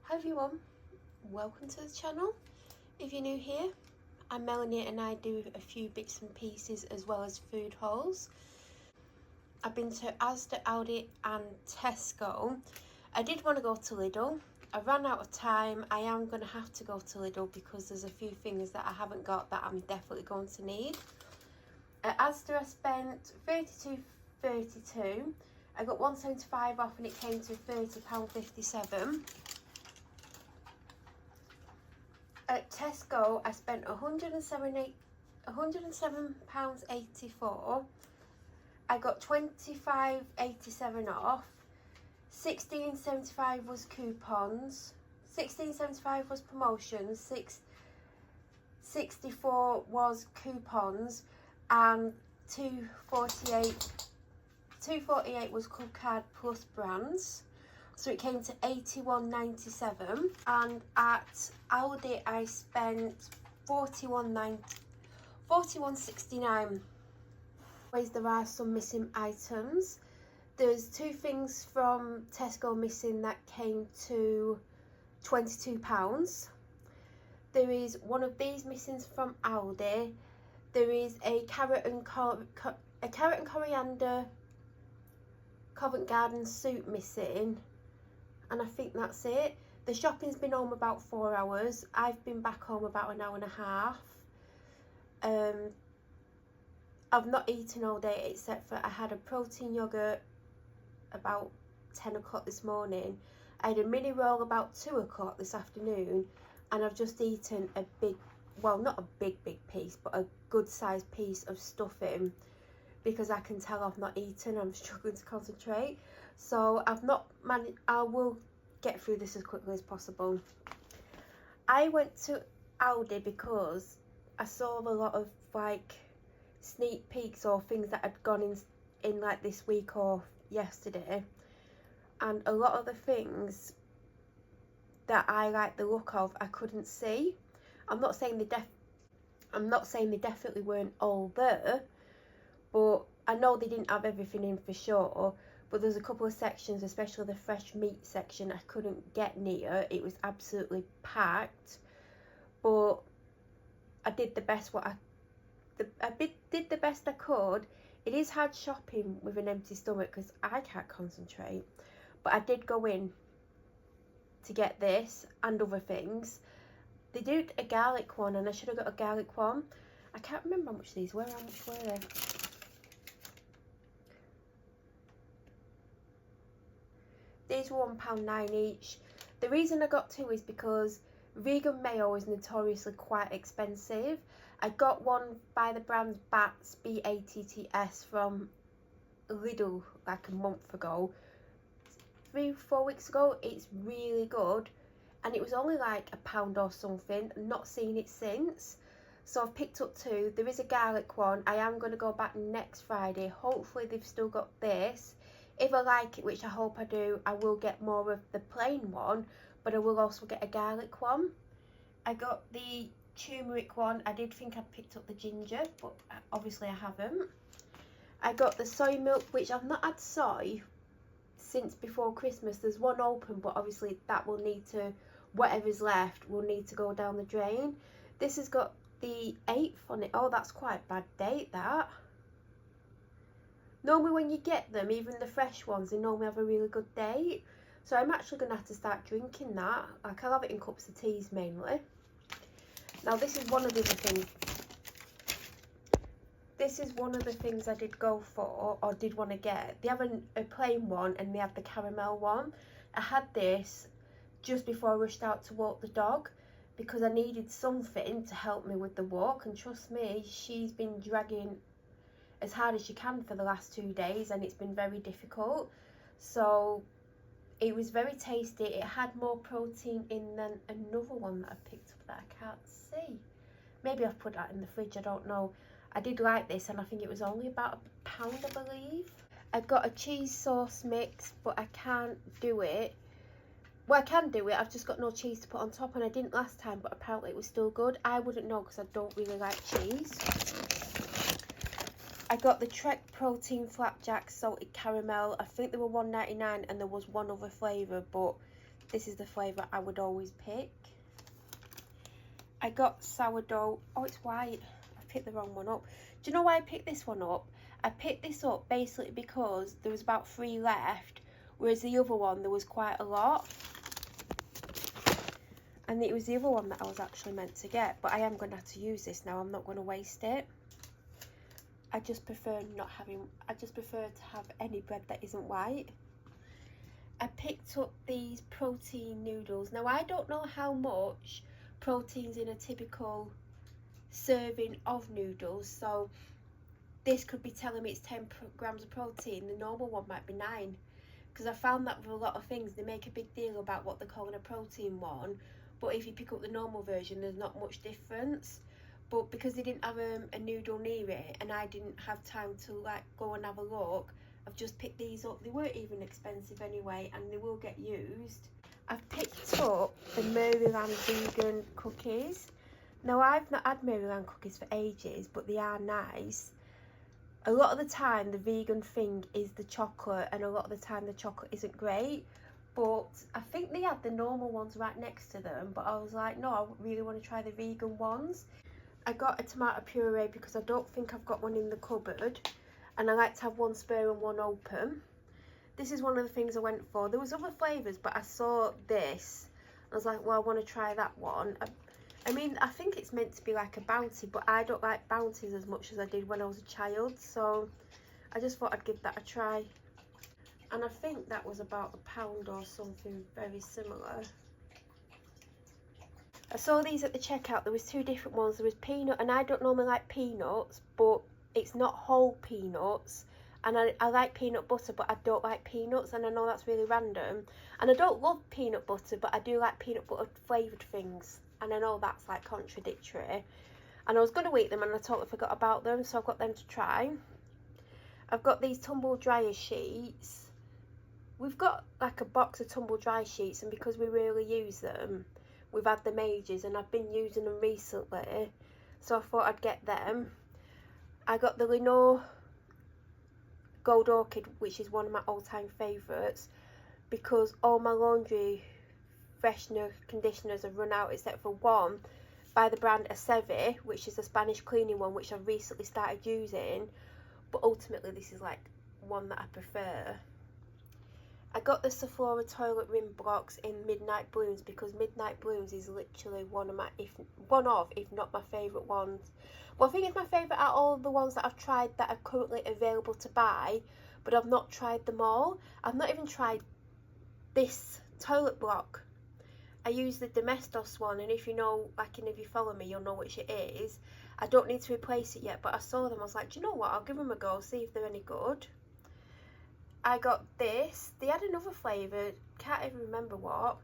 Hi everyone, welcome to the channel. If you're new here, I'm Melanie and I do a few bits and pieces as well as food hauls. I've been to Asda, Aldi and Tesco. I did want to go to Lidl. I ran out of time. I am going to have to go to Lidl because there's a few things that I haven't got that I'm definitely going to need. At Asda I spent £32.32. I got £1.75 off and it came to £30.57. At Tesco, I spent £107.84. I got £25.87 off. £16.75 was coupons. £16.75 was promotions. £6.64 was coupons, and £2.48 was club card plus brands. So it came to £81.97, and at Aldi I spent £41.69. There are some missing items. There's two things from Tesco missing that came to £22. There is one of these missing from Aldi. There is a carrot and coriander Covent Garden soup missing. And I think that's it. The shopping's been home about 4 hours. I've been back home about an hour and a half. I've not eaten all day except for I had a protein yogurt about 10 o'clock this morning. I had a mini roll about 2 o'clock this afternoon, and I've just eaten a big, well, not a big piece, but a good sized piece of stuffing because I can tell I've not eaten. I'm struggling to concentrate. So I've not managed. I will get through this as quickly as possible. I went to Aldi because I saw a lot of like sneak peeks or things that had gone in like this week or yesterday, and a lot of the things that I like the look of I couldn't see. I'm not saying they definitely weren't all there, but I know they didn't have everything in for sure. But there's a couple of sections, especially the fresh meat section, I couldn't get near. It was absolutely packed. But I did the best did the best I could. It is hard shopping with an empty stomach because I can't concentrate. But I did go in to get this and other things. They did a garlic one, and I should have got a garlic one. I can't remember how much these were. How much were they? These were £1.09 each. The reason I got two is because vegan mayo is notoriously quite expensive. I got one by the brand Batts, B-A-T-T-S, from Lidl like a month ago. 3-4 weeks ago. It's really good. And it was only like £1 or something. I'm not seen it since. So I've picked up two. There is a garlic one. I am going to go back next Friday. Hopefully they've still got this. If I like it, which I hope I do, I will get more of the plain one, but I will also get a garlic one. I got the turmeric one. I did think I'd picked up the ginger, but obviously I haven't. I got the soy milk, which I've not had soy since before Christmas. There's one open, but obviously that will need to, whatever's left will need to go down the drain. This has got the 8th on it. Oh, that's quite a bad date, that. Normally when you get them, even the fresh ones, they normally have a really good date. So I'm actually going to have to start drinking that. Like, I'll have it in cups of teas mainly. Now this is one of the other things. This is one of the things I did go for, or did want to get. They have a plain one and they have the caramel one. I had this just before I rushed out to walk the dog because I needed something to help me with the walk. And trust me, she's been dragging as hard as she can for the last 2 days, and it's been very difficult. So it was very tasty. It had more protein in than another one that I picked up that I can't see. Maybe I've put that in the fridge, I don't know. I did like this, and I think it was only about £1, I believe. I got a cheese sauce mix, but I can't do it. Well, I can do it, I've just got no cheese to put on top, and I didn't last time, but apparently it was still good. I wouldn't know because I don't really like cheese. I got the Trek Protein Flapjack Salted Caramel. I think they were £1.99 and there was one other flavour, but This is the flavour I would always pick. I got sourdough. Oh, it's white. I picked the wrong one up. Do you know why I picked this one up? I picked this up basically because there was about 3 left, whereas the other one there was quite a lot. And it was the other one that I was actually meant to get, but I am going to have to use this now. I'm not going to waste it. I just prefer to have any bread that isn't white. I picked up these protein noodles. Now, I don't know how much protein's in a typical serving of noodles, so this could be telling me it's 10 grams of protein. The normal one might be 9, because I found that with a lot of things they make a big deal about what they're calling a protein one, but if you pick up the normal version there's not much difference. But because they didn't have a noodle near it and I didn't have time to like go and have a look, I've just picked these up. They weren't even expensive anyway, and they will get used. I've picked up the Maryland vegan cookies. Now, I've not had Maryland cookies for ages, but they are nice. A lot of the time the vegan thing is the chocolate, and a lot of the time the chocolate isn't great. But I think they had the normal ones right next to them, but I was like, no, I really want to try the vegan ones. I got a tomato puree because I don't think I've got one in the cupboard, and I like to have one spare and one open. This is one of the things I went for. There was other flavours, but I saw this. I was like, well, I want to try that one. I mean, I think it's meant to be like a Bounty, but I don't like Bounties as much as I did when I was a child, so I just thought I'd give that a try. And I think that was about £1 or something very similar. I saw these at the checkout. There was 2 different ones. There was peanut, and I don't normally like peanuts, but it's not whole peanuts. And I like peanut butter, but I don't like peanuts, and I know that's really random. And I don't love peanut butter, but I do like peanut butter flavoured things. And I know that's like contradictory. And I was going to eat them and I totally forgot about them, so I've got them to try. I've got these tumble dryer sheets. We've got like a box of tumble dry sheets, and because we rarely use them, we've had them ages, and I've been using them recently, so I thought I'd get them. I got the Lenore Gold Orchid, which is one of my all-time favourites, because all my laundry freshener conditioners have run out except for one by the brand Asda, which is a Spanish cleaning one, which I've recently started using, but ultimately this is like one that I prefer. I got the Sephora toilet rim blocks in Midnight Blooms because Midnight Blooms is literally one of, if not my favourite ones. Well, I think it's my favourite out of all the ones that I've tried that are currently available to buy, but I've not tried them all. I've not even tried this toilet block. I use the Domestos one, and if you know, like, and if you follow me, you'll know which it is. I don't need to replace it yet, but I saw them. I was like, do you know what? I'll give them a go, see if they're any good. I got this. They had another flavour, can't even remember what.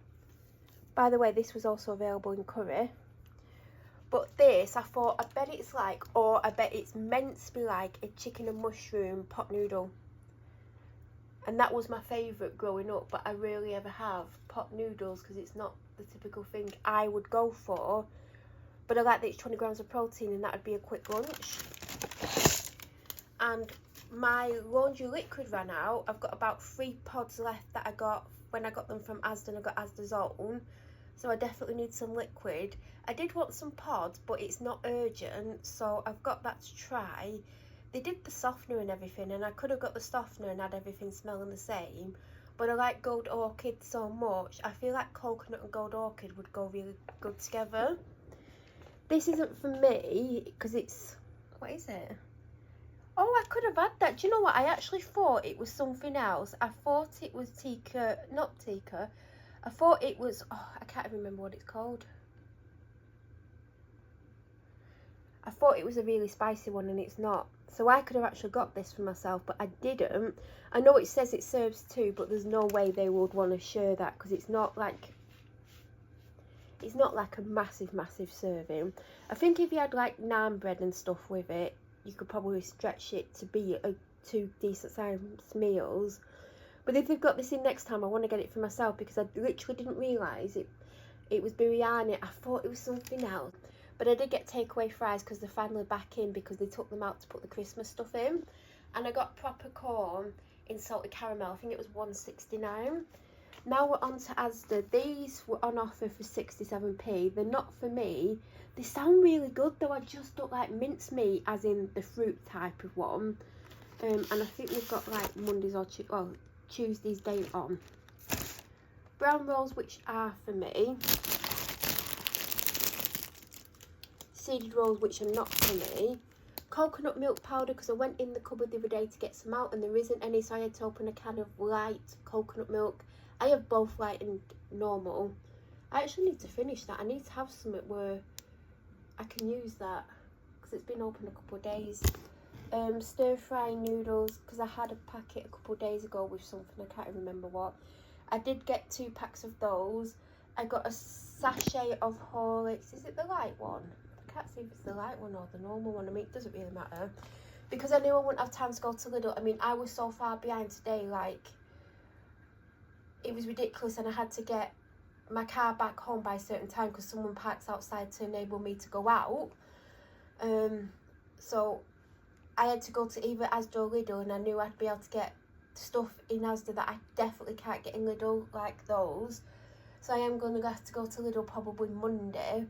By the way, this was also available in curry. But this, I thought, I bet it's like, or I bet it's meant to be like a chicken and mushroom pot noodle. And that was my favourite growing up, but I rarely ever have pot noodles because it's not the typical thing I would go for. But I like that it's 20 grams of protein, and that would be a quick lunch. And my laundry liquid ran out. I've got about 3 pods left that I got when I got them from Asda, and I got Asda's own. So I definitely need some liquid. I did want some pods, but it's not urgent, so I've got that to try. They did the softener and everything, and I could have got the softener and had everything smelling the same. But I like Gold Orchid so much. I feel like coconut and Gold Orchid would go really good together. This isn't for me, because it's... What is it? Oh, I could have had that. Do you know what? I actually thought it was something else. I thought it was Tikka, not Tikka. I thought it was, oh, I can't even remember what it's called. I thought it was a really spicy one, and it's not. So I could have actually got this for myself, but I didn't. I know it says it serves 2, but there's no way they would want to share that, because it's not like a massive serving. I think if you had like naan bread and stuff with it, you could probably stretch it to be 2 decent sized meals. But if they've got this in next time, I want to get it for myself, because I literally didn't realise it was biryani. I thought it was something else. But I did get takeaway fries because they're finally back in, because they took them out to put the Christmas stuff in. And I got proper corn in salted caramel. I think it was $1.69. Now we're on to Asda. These were on offer for 67p. They're not for me. They sound really good though. I just don't like mincemeat, as in the fruit type of one. And I think we've got like Mondays or Tuesday's date on. Brown rolls, which are for me. Seeded rolls, which are not for me. Coconut milk powder, because I went in the cupboard the other day to get some out and there isn't any, so I had to open a can of light coconut milk. I have both light and normal. I actually need to finish that. I need to have something where I can use that, because it's been open a couple of days. Stir frying noodles, because I had a packet a couple of days ago with something, I can't remember what. I did get 2 packs of those. I got a sachet of Horlicks. Is it the light one? I can't see if it's the light one or the normal one. I mean, it doesn't really matter, because I knew I wouldn't have time to go to Lidl. I mean, I was so far behind today, like, it was ridiculous, and I had to get my car back home by a certain time because someone parks outside to enable me to go out. So I had to go to either Asda or Lidl, and I knew I'd be able to get stuff in Asda that I definitely can't get in Lidl, like those. So I am going to have to go to Lidl probably Monday,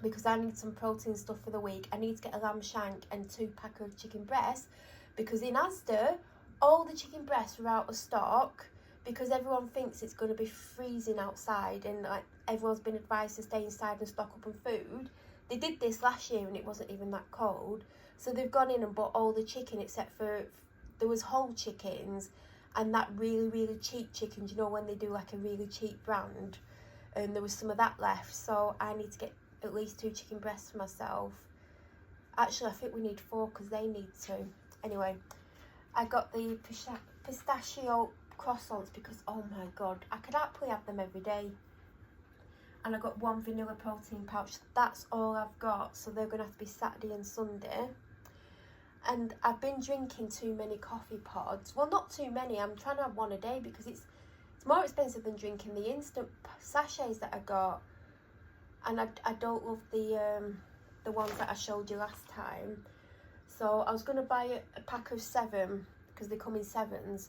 because I need some protein stuff for the week. I need to get a lamb shank and 2 packs of chicken breasts, because in Asda all the chicken breasts are out of stock, because everyone thinks it's going to be freezing outside, and like everyone's been advised to stay inside and stock up on food. They did this last year and it wasn't even that cold, so they've gone in and bought all the chicken except for, there was whole chickens and that really cheap chicken, you know, when they do like a really cheap brand, and there was some of that left. So I need to get at least 2 chicken breasts for myself. Actually, I think we need 4 because they need 2. Anyway, I got the pistachio croissants because, oh my god, I could happily have them every day. And I got 1 vanilla protein pouch. That's all I've got, so they're gonna have to be Saturday and Sunday. And I've been drinking too many coffee pods. Well, not too many. I'm trying to have 1 a day because it's more expensive than drinking the instant sachets that I got. And I don't love the ones that I showed you last time. So I was gonna buy a pack of 7 because they come in 7s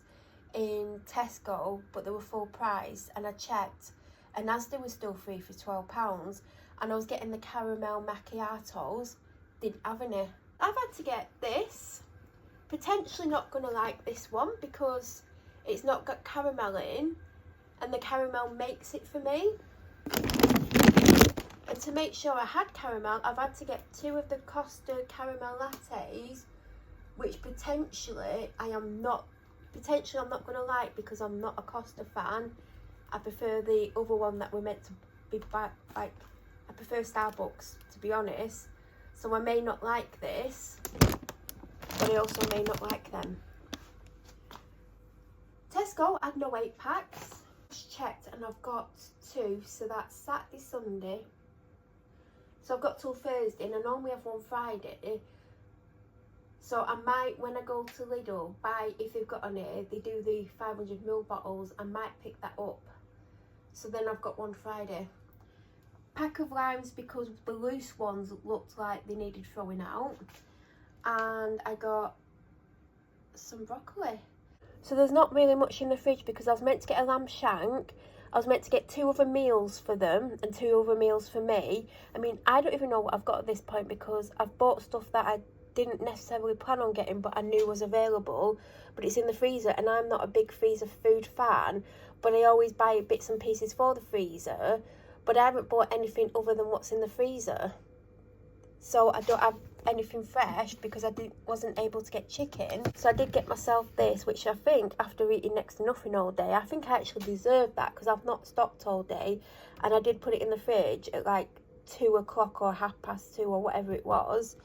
in Tesco, but they were full price, and I checked and Asda was still free for £12, and I was getting the caramel macchiatos. Didn't have any. I've had to get this. Potentially not gonna like this one because it's not got caramel in, and the caramel makes it for me. And to make sure I had caramel, I've had to get 2 of the Costa caramel lattes, which potentially I'm not going to like because I'm not a Costa fan. I prefer the other one that we're meant to be like, I prefer Starbucks, to be honest. So I may not like this, but I also may not like them. Tesco had no 8 packs. Just checked and I've got 2, so that's Saturday, Sunday. So I've got till Thursday, and I normally have one Friday. So I might, when I go to Lidl, buy, if they've got any, they do the 500ml bottles, I might pick that up. So then I've got one Friday. Pack of limes because the loose ones looked like they needed throwing out. And I got some broccoli. So there's not really much in the fridge because I was meant to get a lamb shank. I was meant to get 2 other meals for them and 2 other meals for me. I mean, I don't even know what I've got at this point because I've bought stuff that I didn't necessarily plan on getting but I knew was available, but it's in the freezer, and I'm not a big freezer food fan, but I always buy bits and pieces for the freezer, but I haven't bought anything other than what's in the freezer. So I don't have anything fresh because I wasn't able to get chicken. So I did get myself this, which I think after eating next to nothing all day, I think I actually deserve that because I've not stopped all day, and I did put it in the fridge at like 2 o'clock or 2:30 or whatever it was.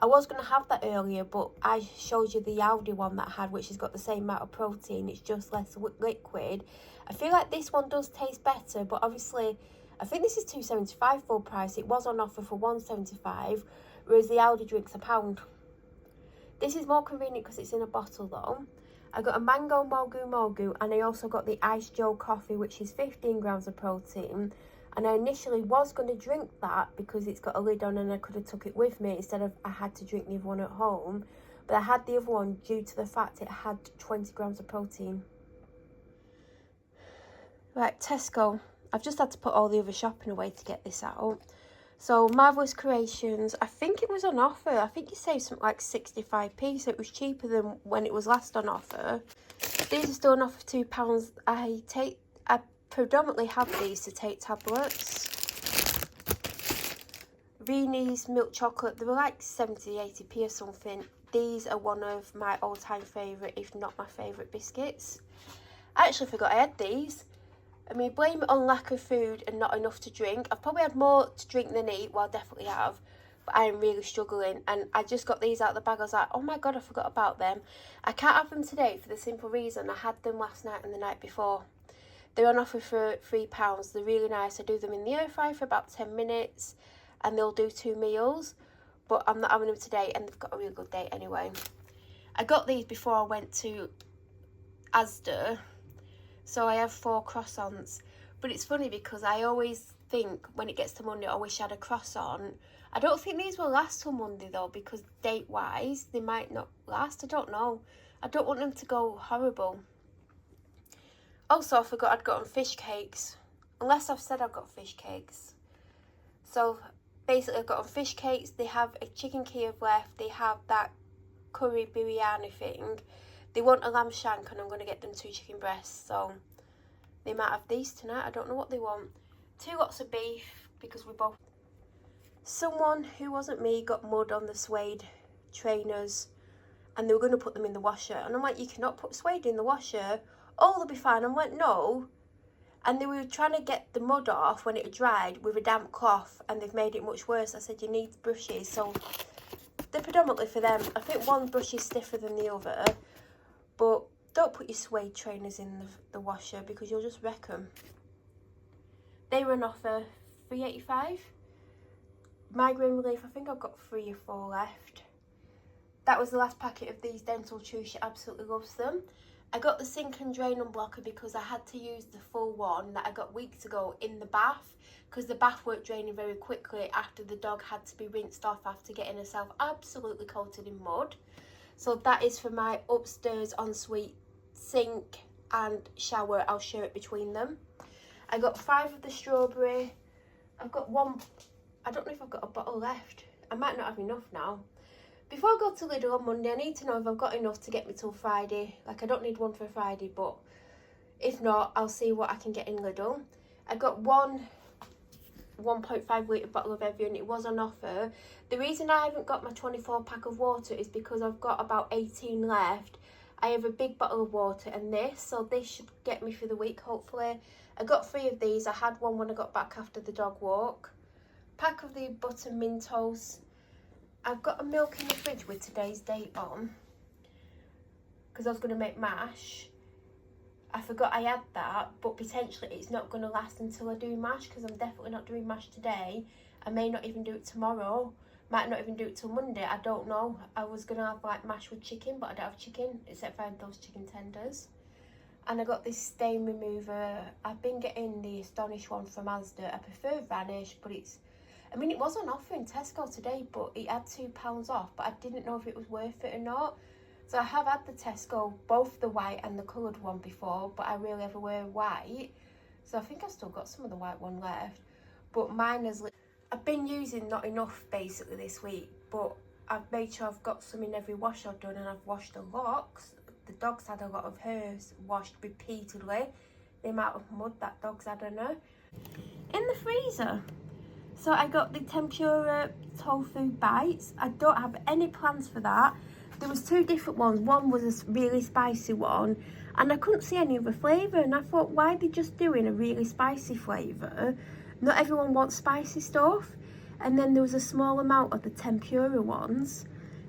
I was going to have that earlier, but I showed you the Aldi one that I had, which has got the same amount of protein. It's just less liquid. I feel like this one does taste better, but obviously, I think this is £2.75 full price. It was on offer for £1.75, whereas the Aldi drink's £1. This is more convenient because it's in a bottle though. I got a mango mogu, and I also got the Ice Joe coffee, which is 15 grams of protein. And I initially was going to drink that because it's got a lid on and I could have took it with me instead of I had to drink the other one at home. But I had the other one due to the fact it had 20 grams of protein. Right, Tesco. I've just had to put all the other shopping away to get this out. So, Marvellous Creations. I think it was on offer. I think you saved something like 65p, so it was cheaper than when it was last on offer. These are still on offer for £2. I predominantly have these to take tablets. Reenie's milk chocolate. They were like 70-80p or something. These are one of my all-time favourite, if not my favourite biscuits. I actually forgot I had these. I mean, blame it on lack of food and not enough to drink. I've probably had more to drink than eat, well, I definitely have. But I am really struggling. And I just got these out of the bag. I was like, oh my God, I forgot about them. I can't have them today for the simple reason I had them last night and the night before. They're on offer for £3. They're really nice. I do them in the air fryer for about 10 minutes. And they'll do 2 meals. But I'm not having them today, and they've got a really good date anyway. I got these before I went to Asda. So I have 4 croissants. But it's funny because I always think when it gets to Monday, I wish I had a croissant. I don't think these will last till Monday though, because date-wise, they might not last. I don't know. I don't want them to go horrible. Also, I forgot I'd gotten fish cakes. Unless I've said I've got fish cakes. So, basically I've got fish cakes. They have a chicken Kiev left. They have that curry biryani thing. They want a lamb shank and I'm going to get them 2 chicken breasts. So, they might have these tonight. I don't know what they want. 2 lots of beef because we both... Someone who wasn't me got mud on the suede trainers and they were going to put them in the washer. And I'm like, you cannot put suede in the washer. Oh, they'll be fine. I'm like, no. And they were trying to get the mud off when it had dried with a damp cloth and they've made it much worse. I said, you need brushes. So they're predominantly for them. I think one brush is stiffer than the other. But don't put your suede trainers in the washer because you'll just wreck them. They were on offer £3.85. Migraine relief, I think I've got 3 or 4 left. That was the last packet of these dental chews. She absolutely loves them. I got the sink and drain unblocker because I had to use the full one that I got weeks ago in the bath because the bath weren't draining very quickly after the dog had to be rinsed off after getting herself absolutely coated in mud. So that is for my upstairs ensuite sink and shower. I'll share it between them. I got 5 of the strawberry. I've got 1, I don't know if I've got a bottle left. I might not have enough now. Before I go to Lidl on Monday, I need to know if I've got enough to get me till Friday. Like, I don't need one for Friday, but if not, I'll see what I can get in Lidl. I got 1.5 litre bottle of Evian. It was on offer. The reason I haven't got my 24 pack of water is because I've got about 18 left. I have a big bottle of water and this, so this should get me through the week, hopefully. I got 3 of these. I had one when I got back after the dog walk. Pack of the butter Mentos. I've got a milk in the fridge with today's date on because I was going to make mash. I forgot I had that, but potentially it's not going to last until I do mash because I'm definitely not doing mash today. I may not even do it tomorrow. Might not even do it till Monday. I don't know. I was going to have like mash with chicken, but I don't have chicken except for I had those chicken tenders. And I got this stain remover. I've been getting the Astonish one from Asda. I prefer Vanish, but it's... I mean, it was on offer in Tesco today, but it had £2 off, but I didn't know if it was worth it or not. So I have had the Tesco, both the white and the coloured one before, but I really ever wear white. So I think I've still got some of the white one left. But mine has... I've been using not enough, basically, this week, but I've made sure I've got some in every wash I've done, and I've washed a lot. The dog's had a lot of hers washed repeatedly. The amount of mud that dog's had on her. In the freezer. So I got the tempura tofu bites. I don't have any plans for that. There was 2 different ones. One was a really spicy one and I couldn't see any other flavour. And I thought, why are they just doing a really spicy flavour? Not everyone wants spicy stuff. And then there was a small amount of the tempura ones.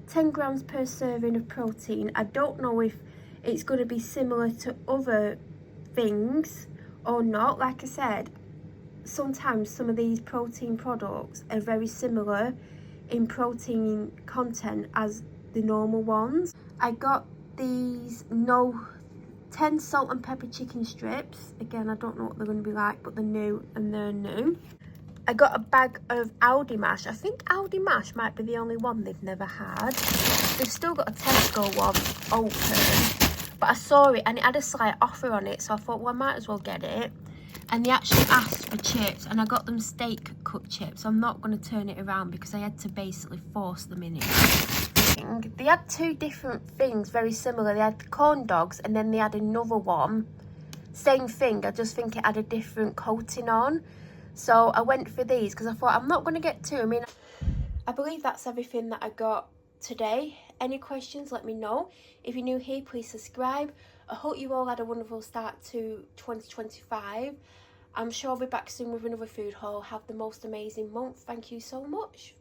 10 grams per serving of protein. I don't know if it's going to be similar to other things or not. Like I said, sometimes some of these protein products are very similar in protein content as the normal ones. I got these 10 salt and pepper chicken strips. Again, I don't know what they're going to be like, but they're new and they're new. I got a bag of Aldi mash. I think Aldi mash might be the only one they've never had. They've still got a Tesco one open, but I saw it and it had a slight offer on it, so I thought, well, I might as well get it. and they actually asked for chips, and I got them steak cut chips. I'm not going to turn it around because I had to basically force them in it. They had two different things, very similar. They had corn dogs, and then they had another one, same thing, I just think it had a different coating on. So I went for these because I thought I'm not going to get two. I mean, I believe that's everything that I got today. Any questions, let me know. If you're new here, please subscribe. I hope you all had a wonderful start to 2025. I'm sure I'll be back soon with another food haul. Have the most amazing month. Thank you so much.